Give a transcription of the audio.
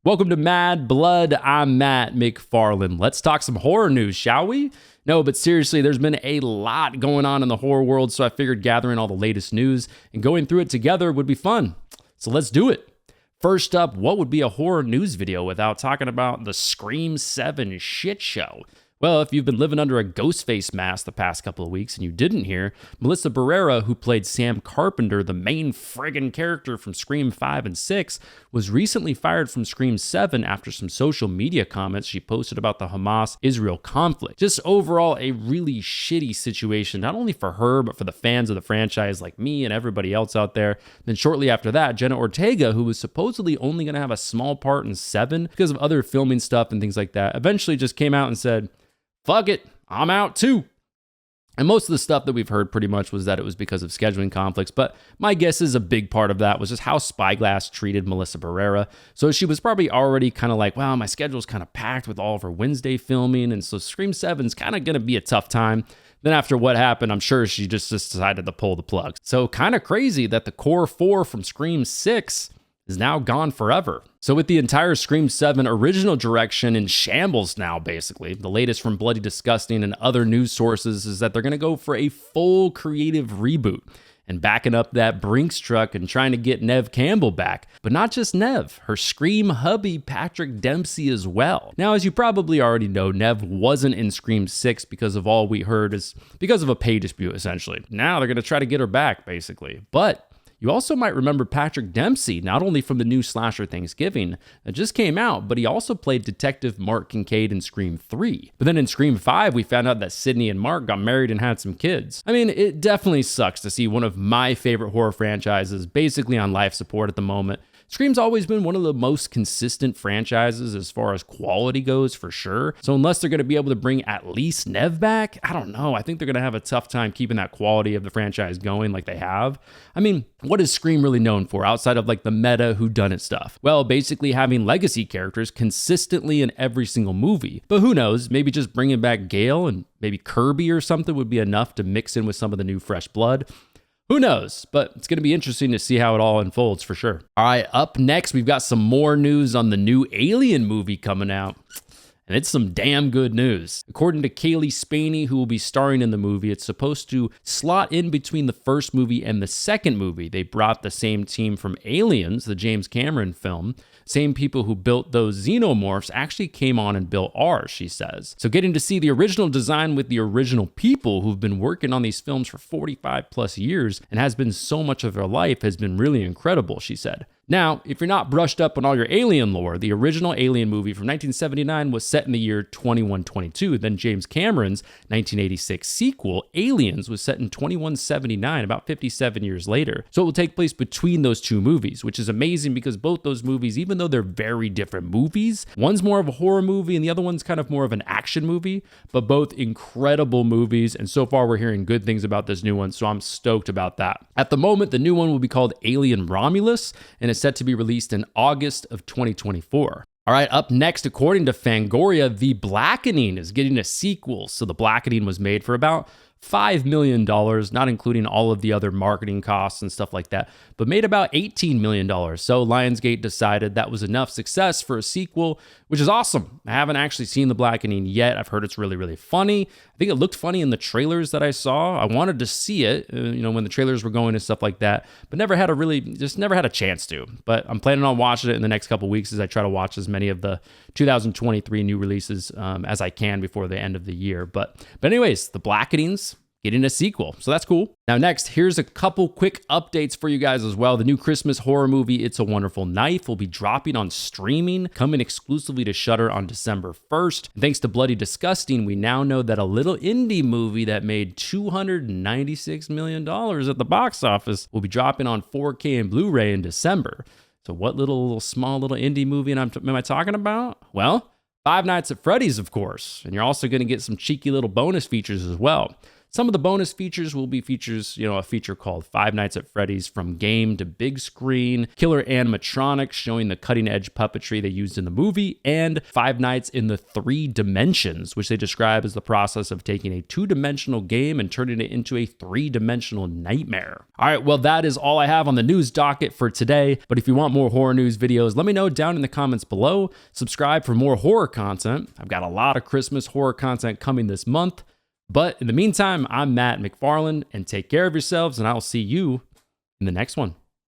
Welcome to Mad Blood. I'm Matt McFarland. Let's talk some horror news, shall we? No, but seriously, there's been a lot going on in the horror world, so I figured gathering all the latest news and going through it together would be fun. So let's do it. First up, what would be a horror news video without talking about the Scream 7 shit show? Well, if you've been living under a ghost face mask the past couple of weeks and you didn't hear, Melissa Barrera, who played Sam Carpenter, the main friggin' character from Scream 5 and 6, was recently fired from Scream 7 after some social media comments she posted about the Hamas-Israel conflict. Just overall, a really shitty situation, not only for her, but for the fans of the franchise like me and everybody else out there. Then shortly after that, Jenna Ortega, who was supposedly only going to have a small part in 7 because of other filming stuff and things like that, eventually just came out and said, "Fuck it, I'm out too." And most of the stuff that we've heard pretty much was that it was because of scheduling conflicts, but my guess is a big part of that was just how Spyglass treated Melissa Barrera. So she was probably already kind of like, well, my schedule's kind of packed with all of her Wednesday filming, and so Scream 7's kind of going to be a tough time. Then after what happened, I'm sure she just decided to pull the plug. So kind of crazy that the core 4 from Scream 6 is now gone forever. So with the entire Scream 7 original direction in shambles now, basically, the latest from Bloody Disgusting and other news sources is that they're going to go for a full creative reboot and backing up that Brinks truck and trying to get Neve Campbell back. But not just Neve, her Scream hubby, Patrick Dempsey, as well. Now, as you probably already know, Neve wasn't in Scream 6 because of all we heard is because of a pay dispute, essentially. Now they're going to try to get her back, basically. But you also might remember Patrick Dempsey, not only from the new slasher Thanksgiving that just came out, but he also played Detective Mark Kincaid in Scream 3. But then in Scream 5, we found out that Sydney and Mark got married and had some kids. I mean, it definitely sucks to see one of my favorite horror franchises basically on life support at the moment. Scream's always been one of the most consistent franchises as far as quality goes, for sure. So unless they're going to be able to bring at least Neve back, I don't know. I think they're going to have a tough time keeping that quality of the franchise going like they have. I mean, what is Scream really known for outside of like the meta whodunit stuff? Well, basically having legacy characters consistently in every single movie. But who knows, maybe just bringing back Gale and maybe Kirby or something would be enough to mix in with some of the new fresh blood. Who knows? But it's going to be interesting to see how it all unfolds for sure. All right, up next, we've got some more news on the new Alien movie coming out. And it's some damn good news. According to Kaylee Spaney, who will be starring in the movie, it's supposed to slot in between the first movie and the second movie. They brought the same team from Aliens, the James Cameron film. Same people who built those xenomorphs actually came on and built ours, she says. So getting to see the original design with the original people who've been working on these films for 45 plus years and has been so much of their life has been really incredible, she said. Now, if you're not brushed up on all your Alien lore, the original Alien movie from 1979 was set in the year 2122. Then James Cameron's 1986 sequel, Aliens, was set in 2179, about 57 years later. So it will take place between those two movies, which is amazing because both those movies, even though they're very different movies, one's more of a horror movie and the other one's kind of more of an action movie, but both incredible movies. And so far we're hearing good things about this new one, so I'm stoked about that. At the moment, the new one will be called Alien Romulus, and it's set to be released in August of 2024. All right, up next, according to Fangoria, The Blackening is getting a sequel. So The Blackening was made for about $5 million, not including all of the other marketing costs and stuff like that, but made about $18 million. So Lionsgate decided that was enough success for a sequel, which is awesome. I haven't actually seen The Blackening yet. I've heard it's really, really funny. I think it looked funny in the trailers that I saw. I wanted to see it, when the trailers were going and stuff like that, but never had a chance to. But I'm planning on watching it in the next couple of weeks as I try to watch as many of the 2023 new releases as I can before the end of the year. But anyways, The Blackening's getting a sequel, so that's cool. Now next, here's a couple quick updates for you guys as well. The new Christmas horror movie, It's a Wonderful Knife, will be dropping on streaming, coming exclusively to Shudder on December 1st. And thanks to Bloody Disgusting, we now know that a little indie movie that made $296 million at the box office will be dropping on 4K and Blu-ray in December. So what small little indie movie am I talking about? Well, Five Nights at Freddy's, of course. And you're also going to get some cheeky little bonus features as well. Some of the bonus features will be features, a feature called Five Nights at Freddy's from game to big screen, killer animatronics showing the cutting edge puppetry they used in the movie, and Five Nights in the 3 dimensions, which they describe as the process of taking a 2-dimensional game and turning it into a 3-dimensional nightmare. All right, well, that is all I have on the news docket for today. But if you want more horror news videos, let me know down in the comments below. Subscribe for more horror content. I've got a lot of Christmas horror content coming this month. But in the meantime, I'm Matt McFarland, and take care of yourselves, and I'll see you in the next one.